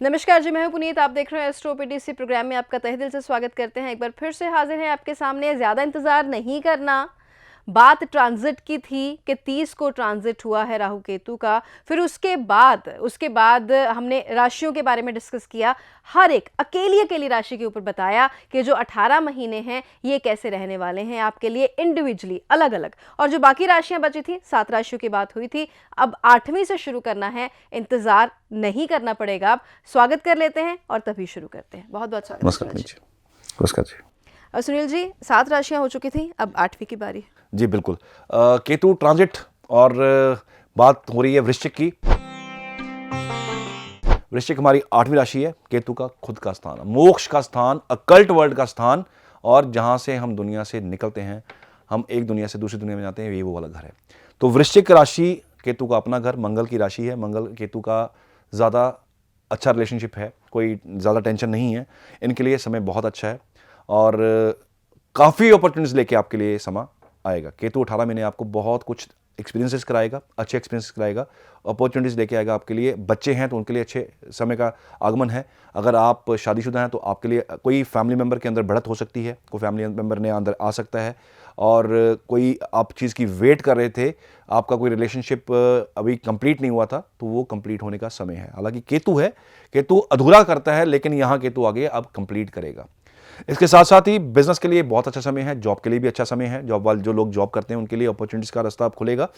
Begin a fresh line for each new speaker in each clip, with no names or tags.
नमस्कार जी, मैं हूं पुनीत। आप देख रहे हैं एस्ट्रो पीडीसी। प्रोग्राम में आपका तहे दिल से स्वागत करते हैं। एक बार फिर से हाजिर हैं आपके सामने। ज़्यादा इंतज़ार नहीं करना। बात ट्रांजिट की थी कि 30 को ट्रांजिट हुआ है राहु केतु का। फिर उसके बाद हमने राशियों के बारे में डिस्कस किया। हर एक अकेली अकेली राशि के ऊपर बताया कि जो 18 महीने हैं ये कैसे रहने वाले हैं आपके लिए इंडिविजुअली अलग अलग। और जो बाकी राशियां बची थी, 7 राशियों की बात हुई थी, अब 8वीं से शुरू करना है। इंतजार नहीं करना पड़ेगा। अब स्वागत कर लेते हैं और तभी शुरू करते हैं। बहुत बहुत स्वागत।
नमस्कार जी। नमस्कार जी।
और सुनील जी, 7 राशियां हो चुकी थी, अब 8वीं की बारी।
जी बिल्कुल। केतु ट्रांजिट और बात हो रही है वृश्चिक की। वृश्चिक हमारी 8वीं राशि है। केतु का खुद का स्थान, मोक्ष का स्थान, अकल्ट वर्ल्ड का स्थान, और जहां से हम दुनिया से निकलते हैं, हम एक दुनिया से दूसरी दुनिया में जाते हैं, ये वो वाला घर है। तो वृश्चिक राशि केतु का अपना घर, मंगल की राशि है। मंगल केतु का ज़्यादा अच्छा रिलेशनशिप है, कोई ज़्यादा टेंशन नहीं है। इनके लिए समय बहुत अच्छा है और काफ़ी अपॉर्चुनिटीज लेके आपके लिए समय आएगा। केतु 18 महीने आपको बहुत कुछ एक्सपीरियंसेस कराएगा, अच्छे एक्सपीरियंसेस कराएगा, अपॉर्चुनिटीज़ लेके आएगा आपके लिए। बच्चे हैं तो उनके लिए अच्छे समय का आगमन है। अगर आप शादीशुदा हैं तो आपके लिए कोई फैमिली मेम्बर के अंदर बढ़त हो सकती है, कोई फैमिली मेम्बर ने अंदर आ सकता है। और कोई आप चीज़ की वेट कर रहे थे, आपका कोई रिलेशनशिप अभी कंप्लीट नहीं हुआ था, तो वो कंप्लीट होने का समय है। हालांकि केतु है, केतु अधूरा करता है, लेकिन यहाँ केतु आगे अब कंप्लीट करेगा। इसके साथ साथ ही बिजनेस के लिए बहुत अच्छा समय है, जॉब के लिए भी अच्छा समय है। जॉब वाले जो लोग जॉब करते हैं उनके लिए अपॉर्चुनिटीज का रास्ता अब खुलेगा।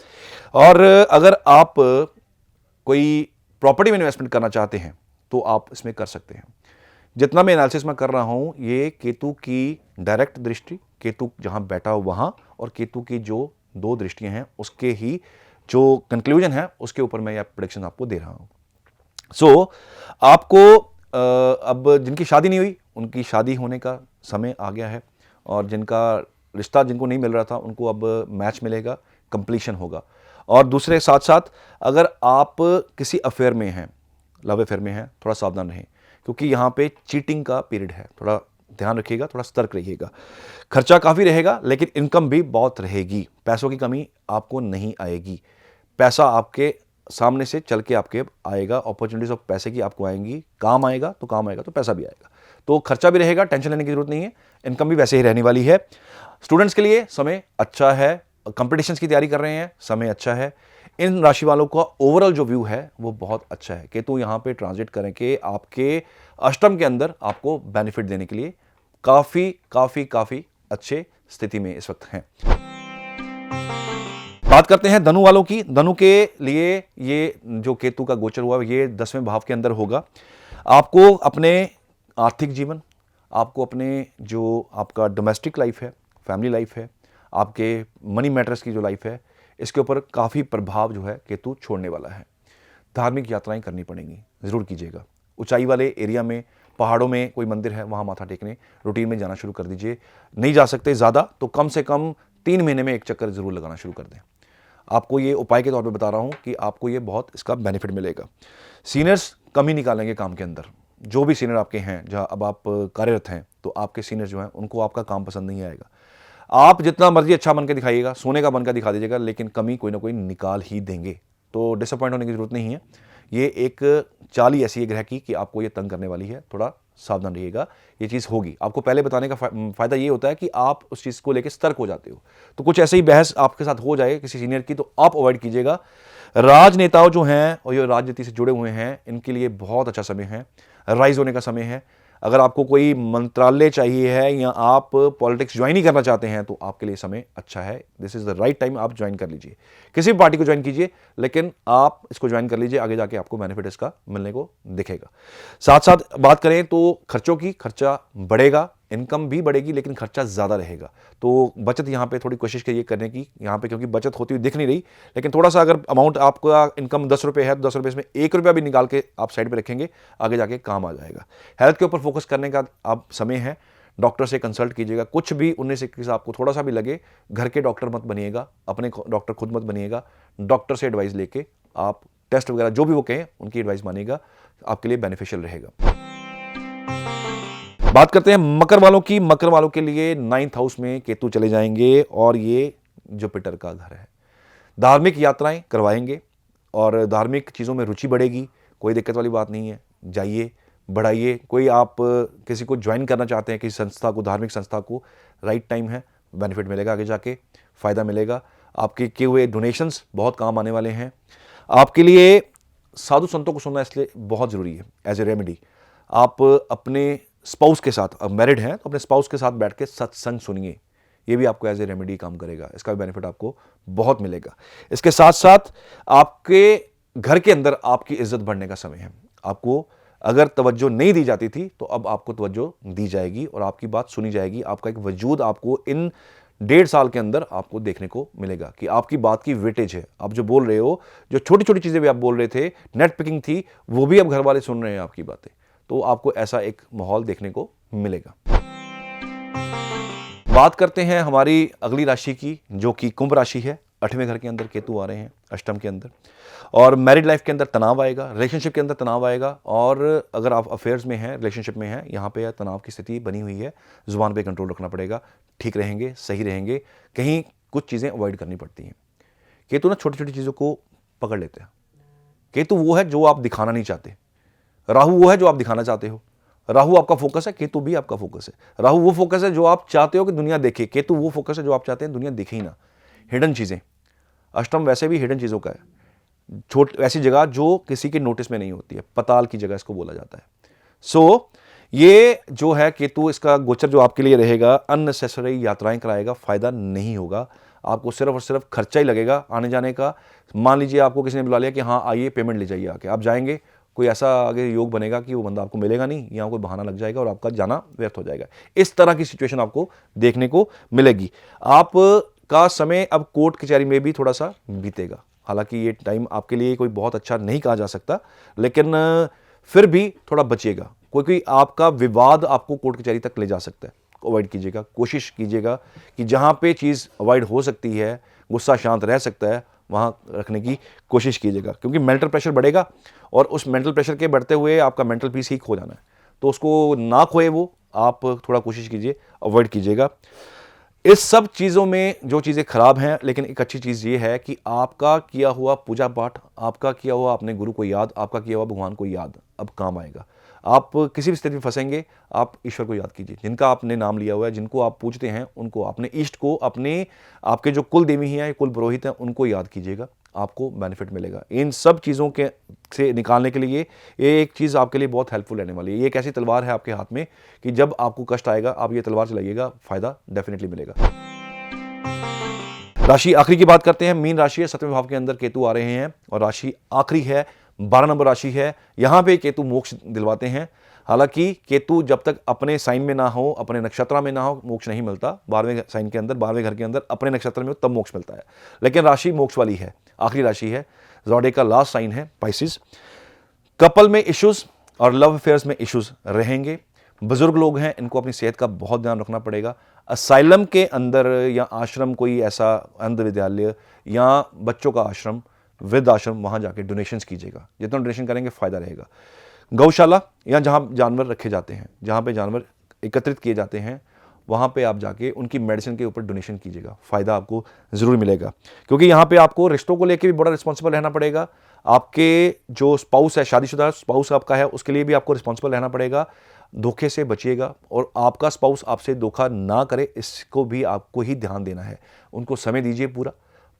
और अगर आप कोई प्रॉपर्टी में इन्वेस्टमेंट करना चाहते हैं तो आप इसमें कर सकते हैं। जितना मैं एनालिसिस में कर रहा हूं, ये केतु की डायरेक्ट दृष्टि, केतु जहां बैठा हो वहां, और केतु की जो 2 दृष्टियां हैं उसके ही जो कंक्लूजन है उसके ऊपर मैं यह प्रेडिक्शन आपको दे रहा हूं। सो आपको अब जिनकी शादी नहीं हुई उनकी शादी होने का समय आ गया है, और जिनका रिश्ता जिनको नहीं मिल रहा था उनको अब मैच मिलेगा, कंप्लीशन होगा। और दूसरे साथ साथ अगर आप किसी अफेयर में हैं, लव अफेयर में हैं, थोड़ा सावधान रहें, क्योंकि यहाँ पे चीटिंग का पीरियड है। थोड़ा ध्यान रखिएगा, थोड़ा सतर्क रहिएगा। खर्चा काफ़ी रहेगा लेकिन इनकम भी बहुत रहेगी। पैसों की कमी आपको नहीं आएगी। पैसा आपके सामने से चल के आपके आएगा। अपॉर्चुनिटीज ऑफ पैसे की आपको आएंगी। काम आएगा तो पैसा भी आएगा। तो खर्चा भी रहेगा, टेंशन लेने की जरूरत नहीं है। इनकम भी वैसे ही रहने वाली है। स्टूडेंट्स के लिए समय अच्छा है, कंपटीशंस की तैयारी कर रहे हैं, समय अच्छा है। इन राशि वालों का ओवरऑल जो व्यू है वो बहुत अच्छा है। केतु यहाँ पे ट्रांजिट करें कि आपके अष्टम के अंदर आपको बेनिफिट देने के लिए काफी काफी काफी अच्छे स्थिति में इस वक्त हैं। बात करते हैं धनु वालों की। धनु के लिए ये जो केतु का गोचर हुआ ये 10वें भाव के अंदर होगा। आपको अपने आर्थिक जीवन, आपको अपने जो आपका डोमेस्टिक लाइफ है, फैमिली लाइफ है, आपके मनी मैटर्स की जो लाइफ है, इसके ऊपर काफ़ी प्रभाव जो है केतु छोड़ने वाला है। धार्मिक यात्राएं करनी पड़ेंगी, ज़रूर कीजिएगा। ऊंचाई वाले एरिया में, पहाड़ों में कोई मंदिर है वहाँ माथा टेकने रूटीन में जाना शुरू कर दीजिए। नहीं जा सकते ज़्यादा तो कम से कम 3 महीने में एक चक्कर ज़रूर लगाना शुरू कर दें। आपको ये उपाय के तौर पे बता रहा हूँ कि आपको ये बहुत इसका बेनिफिट मिलेगा। सीनियर्स कमी निकालेंगे काम के अंदर। जो भी सीनियर आपके हैं, जहाँ अब आप कार्यरत हैं, तो आपके सीनियर जो हैं उनको आपका काम पसंद नहीं आएगा। आप जितना मर्जी अच्छा बन के दिखाइएगा, सोने का बनकर दिखा दीजिएगा, लेकिन कमी कोई ना कोई निकाल ही देंगे। तो डिसअपॉइंट होने की जरूरत नहीं है। ये एक चाल ही ऐसी है ग्रह की कि आपको ये तंग करने वाली है। थोड़ा सावधान रहिएगा, ये चीज़ होगी। आपको पहले बताने का फायदा ये होता है कि आप उस चीज़ को लेकर सतर्क हो जाते हो। तो कुछ ऐसे ही बहस आपके साथ हो जाए किसी सीनियर की तो आप अवॉइड कीजिएगा। राजनेताओं जो हैं और ये राजनीति से जुड़े हुए हैं, इनके लिए बहुत अच्छा समय है, राइज होने का समय है। अगर आपको कोई मंत्रालय चाहिए है या आप पॉलिटिक्स ज्वाइन ही करना चाहते हैं तो आपके लिए समय अच्छा है। This is the right time, आप ज्वाइन कर लीजिए। किसी भी पार्टी को ज्वाइन कीजिए, लेकिन आप इसको ज्वाइन कर लीजिए, आगे जाके आपको बेनिफिट इसका मिलने को दिखेगा। साथ साथ बात करें तो खर्चों की, खर्चा बढ़ेगा, इनकम भी बढ़ेगी लेकिन खर्चा ज़्यादा रहेगा। तो बचत यहाँ पे थोड़ी कोशिश करिए करने की यहाँ पे, क्योंकि बचत होती हुई दिख नहीं रही। लेकिन थोड़ा सा अगर अमाउंट आपका इनकम 10 रुपये है तो 10 रुपये में 1 रुपया भी निकाल के आप साइड पे रखेंगे, आगे जाके काम आ जाएगा। हेल्थ के ऊपर फोकस करने का आप समय है। डॉक्टर से कंसल्ट कीजिएगा। कुछ भी 19-21 आपको थोड़ा सा भी लगे, घर के डॉक्टर मत बनिएगा, अपने डॉक्टर खुद मत बनिएगा। डॉक्टर से एडवाइस लेके आप टेस्ट वगैरह जो भी वो कहें उनकी एडवाइस मानिएगा, आपके लिए बेनिफिशियल रहेगा। बात करते हैं मकर वालों की। मकर वालों के लिए 9th हाउस में केतु चले जाएंगे और ये जुपिटर का घर है। धार्मिक यात्राएं करवाएंगे और धार्मिक चीज़ों में रुचि बढ़ेगी, कोई दिक्कत वाली बात नहीं है। जाइए, बढ़ाइए। कोई आप किसी को ज्वाइन करना चाहते हैं, किसी संस्था को, धार्मिक संस्था को, राइट टाइम है, बेनिफिट मिलेगा, आगे जाके फ़ायदा मिलेगा। आपके किए हुए डोनेशंस बहुत काम आने वाले हैं। आपके लिए साधु संतों को सुनना इसलिए बहुत ज़रूरी है एज ए रेमेडी। आप अपने स्पाउस के साथ, अब मैरिड हैं तो अपने स्पाउस के साथ बैठ के सत्संग सुनिए, ये भी आपको एज ए रेमेडी काम करेगा, इसका भी बेनिफिट आपको बहुत मिलेगा। इसके साथ साथ आपके घर के अंदर आपकी इज्जत बढ़ने का समय है। आपको अगर तवज्जो नहीं दी जाती थी तो अब आपको तवज्जो दी जाएगी और आपकी बात सुनी जाएगी। आपका एक वजूद आपको इन 1.5 साल के अंदर आपको देखने को मिलेगा कि आपकी बात की वेटेज है। आप जो बोल रहे हो, जो छोटी छोटी चीज़ें भी आप बोल रहे थे, नेट पिकिंग थी, वो भी अब घर वाले सुन रहे हैं आपकी बातें, तो आपको ऐसा एक माहौल देखने को मिलेगा। बात करते हैं हमारी अगली राशि की, जो कि कुंभ राशि है। 8वें घर के अंदर केतु आ रहे हैं, अष्टम के अंदर, और मैरिड लाइफ के अंदर तनाव आएगा, रिलेशनशिप के अंदर तनाव आएगा। और अगर आप अफेयर्स में हैं, रिलेशनशिप में हैं, यहाँ पे तनाव की स्थिति बनी हुई है। जुबान पे कंट्रोल रखना पड़ेगा, ठीक रहेंगे, सही रहेंगे। कहीं कुछ चीज़ें अवॉइड करनी पड़ती हैं। केतु ना छोटी छोटी चीज़ों को पकड़ लेते हैं। केतु वो है जो आप दिखाना नहीं चाहते, राहु वो है जो आप दिखाना चाहते हो। राहु आपका फोकस है, केतु भी आपका फोकस है। राहु वो फोकस है जो आप चाहते हो कि दुनिया देखे, केतु वो फोकस है जो आप चाहते हैं दुनिया देखे ही ना, हिडन चीज़ें। अष्टम वैसे भी हिडन चीज़ों का है, ऐसी जगह जो किसी के नोटिस में नहीं होती है, पताल की जगह इसको बोला जाता है। सो ये जो है केतु, इसका गोचर जो आपके लिए रहेगा, अननेसेसरी यात्राएं कराएगा, फायदा नहीं होगा। आपको सिर्फ और सिर्फ खर्चा ही लगेगा आने जाने का। मान लीजिए आपको किसी ने बुला लिया कि हाँ आइए, पेमेंट ले जाइए आके, आप जाएंगे, कोई ऐसा आगे योग बनेगा कि वो बंदा आपको मिलेगा नहीं, या कोई बहाना लग जाएगा और आपका जाना व्यर्थ हो जाएगा। इस तरह की सिचुएशन आपको देखने को मिलेगी। आपका समय अब कोर्ट कचहरी में भी थोड़ा सा बीतेगा। हालांकि ये टाइम आपके लिए कोई बहुत अच्छा नहीं कहा जा सकता, लेकिन फिर भी थोड़ा बचिएगा, क्योंकि आपका विवाद आपको कोर्ट कचहरी तक ले जा सकता है। अवॉइड कीजिएगा, कोशिश कीजिएगा कि जहाँ पे चीज़ अवॉइड हो सकती है, गुस्सा शांत रह सकता है, वहाँ रखने की कोशिश कीजिएगा, क्योंकि मेंटल प्रेशर बढ़ेगा और उस मेंटल प्रेशर के बढ़ते हुए आपका मेंटल पीस ही खो जाना है। तो उसको ना खोए, वो आप थोड़ा कोशिश कीजिए, अवॉइड कीजिएगा। इस सब चीज़ों में जो चीज़ें खराब हैं, लेकिन एक अच्छी चीज़ ये है कि आपका किया हुआ पूजा पाठ, आपका किया हुआ अपने गुरु को याद, आपका किया हुआ भगवान को याद अब काम आएगा। आप किसी भी स्थिति में फंसेंगे, आप ईश्वर को याद कीजिए। जिनका आपने नाम लिया हुआ है, जिनको आप पूजते हैं, उनको, अपने इष्ट को, अपने आपके जो कुल देवी हैं, कुल पुरोहित हैं, उनको याद कीजिएगा, आपको बेनिफिट मिलेगा। इन सब चीज़ों के से निकालने के लिए ये एक चीज़ आपके लिए बहुत हेल्पफुल रहने वाली है। ये एक ऐसी तलवार है आपके हाथ में कि जब आपको कष्ट आएगा, आप ये तलवार चलाइएगा, फायदा डेफिनेटली मिलेगा। राशि आखिरी की बात करते हैं। मीन राशि है, 7वें भाव के अंदर केतु आ रहे हैं और राशि आखिरी है, 12 नंबर राशि है। यहाँ पे केतु मोक्ष दिलवाते हैं। हालांकि केतु जब तक अपने साइन में ना हो, अपने नक्षत्र में ना हो, मोक्ष नहीं मिलता। 12वें साइन के अंदर, 12वें घर के अंदर अपने नक्षत्र में हो तब मोक्ष मिलता है। लेकिन राशि मोक्ष वाली है, आखिरी राशि है। ज़ोडिएक का लास्ट साइन है पाइसिस। कपल में इश्यूज और लव अफेयर्स में इश्यूज रहेंगे। बुजुर्ग लोग हैं, इनको अपनी सेहत का बहुत ध्यान रखना पड़ेगा। असाइलम के अंदर या आश्रम, कोई ऐसा अंध विद्यालय या बच्चों का आश्रम, वृद्ध आश्रम, वहाँ जाके डोनेशंस कीजिएगा। जितना डोनेशन करेंगे फ़ायदा रहेगा। गौशाला या जहाँ जानवर रखे जाते हैं, जहाँ पे जानवर एकत्रित किए जाते हैं, वहाँ पे आप जाके उनकी मेडिसिन के ऊपर डोनेशन कीजिएगा, फ़ायदा आपको ज़रूर मिलेगा। क्योंकि यहाँ पे आपको रिश्तों को लेके भी बड़ा रिस्पॉन्सिबल रहना पड़ेगा। आपके जो स्पाउस है, शादीशुदा स्पाउस आपका है, उसके लिए भी आपको रिस्पॉन्सिबल रहना पड़ेगा। धोखे से बचिएगा और आपका स्पाउस आपसे धोखा ना करे, इसको भी आपको ही ध्यान देना है। उनको समय दीजिए,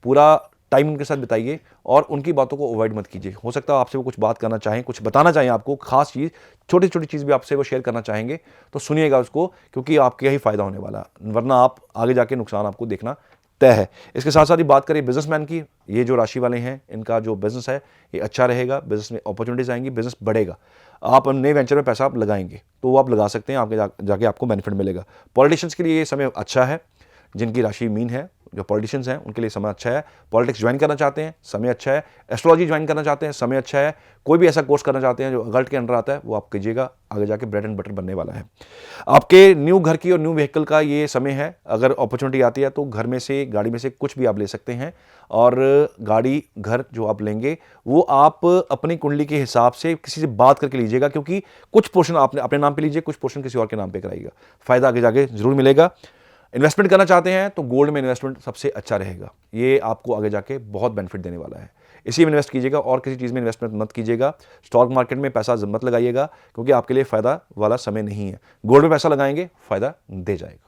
पूरा टाइम उनके साथ बिताइए और उनकी बातों को अवॉइड मत कीजिए। हो सकता है आपसे वो कुछ बात करना चाहें, कुछ बताना चाहें, आपको खास चीज़, छोटी छोटी चीज़ भी आपसे वो शेयर करना चाहेंगे, तो सुनिएगा उसको, क्योंकि आपके ही फ़ायदा होने वाला है, वरना आप आगे जाके नुकसान आपको देखना तय है। इसके साथ साथ ही बात करें बिजनेसमैन की, ये जो राशि वाले हैं, इनका जो बिजनेस है ये अच्छा रहेगा। बिजनेस में अपॉर्चुनिटीज़ आएंगी, बिजनेस बढ़ेगा। आप नए वेंचर में पैसा आप लगाएंगे तो वो आप लगा सकते हैं, आगे जाके आपको बेनिफिट मिलेगा। पॉलिटिशियंस के लिए ये समय अच्छा है। जिनकी राशि मीन है, जो पॉलिटिशियंस हैं, उनके लिए समय अच्छा है। पॉलिटिक्स ज्वाइन करना चाहते हैं, समय अच्छा है। एस्ट्रोलॉजी ज्वाइन करना चाहते हैं, समय अच्छा है। कोई भी ऐसा कोर्स करना चाहते हैं जो अगल्ट के अंडर आता है, वो आप कीजिएगा, आगे जाके ब्रेड एंड बटर बनने वाला है। आपके न्यू घर की और न्यू व्हीकल का ये समय है। अगर अपॉर्चुनिटी आती है तो घर में से, गाड़ी में से कुछ भी आप ले सकते हैं। और गाड़ी, घर जो आप लेंगे वो आप अपनी कुंडली के हिसाब से किसी से बात करके लीजिएगा, क्योंकि कुछ पोर्शन आपने अपने नाम पे लीजिए, कुछ पोर्शन किसी और के नाम पे कराइएगा, फ़ायदा आगे जाके जरूर मिलेगा। इन्वेस्टमेंट करना चाहते हैं तो गोल्ड में इन्वेस्टमेंट सबसे अच्छा रहेगा, ये आपको आगे जाके बहुत बेनिफिट देने वाला है। इसी में इन्वेस्ट कीजिएगा और किसी चीज़ में इन्वेस्टमेंट मत कीजिएगा। स्टॉक मार्केट में पैसा मत लगाइएगा, क्योंकि आपके लिए फ़ायदा वाला समय नहीं है। गोल्ड में पैसा लगाएंगे, फ़ायदा दे जाएगा।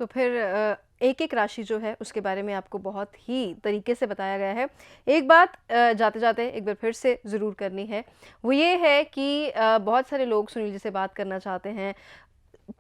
तो फिर एक एक राशि जो है उसके बारे में आपको बहुत ही तरीके से बताया गया है। एक बात जाते जाते एक बार फिर से ज़रूर करनी है, वो ये है कि बहुत सारे लोग सुनील जी से बात करना चाहते हैं।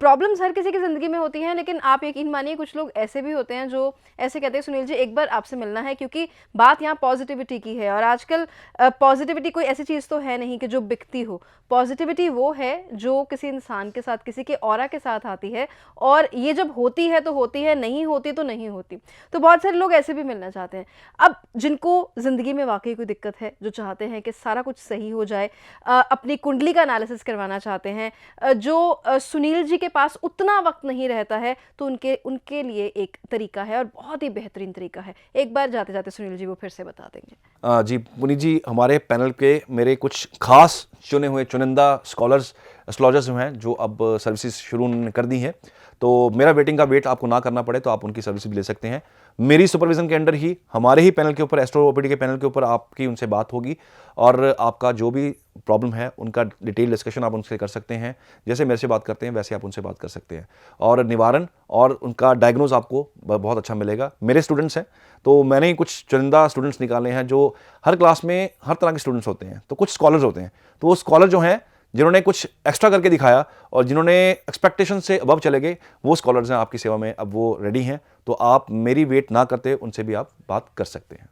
प्रॉब्लम्स हर किसी की ज़िंदगी में होती हैं, लेकिन आप यकीन मानिए कुछ लोग ऐसे भी होते हैं जो ऐसे कहते हैं सुनील जी एक बार आपसे मिलना है, क्योंकि बात यहाँ पॉजिटिविटी की है। और आजकल पॉजिटिविटी कोई ऐसी चीज़ तो है नहीं कि जो बिकती हो। पॉजिटिविटी वो है जो किसी इंसान के साथ, किसी के ऑरा के साथ आती है, और ये जब होती है तो होती है, नहीं होती तो नहीं होती। तो बहुत सारे लोग ऐसे भी मिलना चाहते हैं। अब जिनको ज़िंदगी में वाकई कोई दिक्कत है, जो चाहते हैं कि सारा कुछ सही हो जाए, अपनी कुंडली का एनालिसिस करवाना चाहते हैं, जो सुनील जी के पास उतना वक्त नहीं रहता है, तो उनके लिए एक तरीका है और बहुत ही बेहतरीन तरीका है। एक बार जाते जाते सुनील जी वो फिर से बता देंगे।
जी पुनीत जी, हमारे पैनल के मेरे कुछ खास चुने हुए चुनिंदा स्कॉलर्स एस्ट्रोलॉजर्स जो हैं, जो अब सर्विसेज शुरू उन्होंने कर दी हैं, तो मेरा वेटिंग का वेट आपको ना करना पड़े तो आप उनकी सर्विस भी ले सकते हैं। मेरी सुपरविजन के अंडर ही हमारे ही पैनल के ऊपर, एस्ट्रो ओपीडी के पैनल के ऊपर आपकी उनसे बात होगी, और आपका जो भी प्रॉब्लम है उनका डिटेल डिस्कशन आप उनसे कर सकते हैं। जैसे मेरे से बात करते हैं वैसे आप उनसे बात कर सकते हैं, और निवारण और उनका डायग्नोज आपको बहुत अच्छा मिलेगा। मेरे स्टूडेंट्स हैं, तो मैंने ही कुछ चुनिंदा स्टूडेंट्स निकाले हैं जो हर क्लास में हर तरह के स्टूडेंट्स होते हैं। तो कुछ स्कॉलर्स होते हैं, तो वो स्कॉलर जो हैं जिन्होंने कुछ एक्स्ट्रा करके दिखाया और जिन्होंने एक्सपेक्टेशन से अबव चले गए, वो स्कॉलर्स हैं आपकी सेवा में, अब वो रेडी हैं। तो आप मेरी वेट ना करते उनसे भी आप बात कर सकते हैं।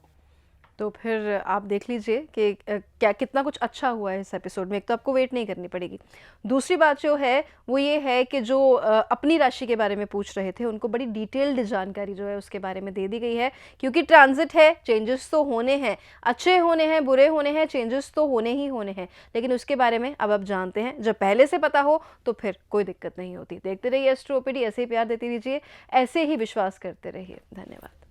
तो फिर आप देख लीजिए कि क्या कितना कुछ अच्छा हुआ है इस एपिसोड में। एक तो आपको वेट नहीं करनी पड़ेगी। दूसरी बात जो है वो ये है कि जो अपनी राशि के बारे में पूछ रहे थे, उनको बड़ी डिटेल्ड जानकारी जो है उसके बारे में दे दी गई है, क्योंकि ट्रांजिट है, चेंजेस तो होने हैं, अच्छे होने हैं, बुरे होने हैं, चेंजेस तो होने ही होने हैं। लेकिन उसके बारे में अब आप जानते हैं। जब पहले से पता हो तो फिर कोई दिक्कत नहीं होती। देखते रहिए एस्ट्रो ओपीडी, ऐसे ही प्यार देते रहिए, ऐसे ही विश्वास करते रहिए। धन्यवाद।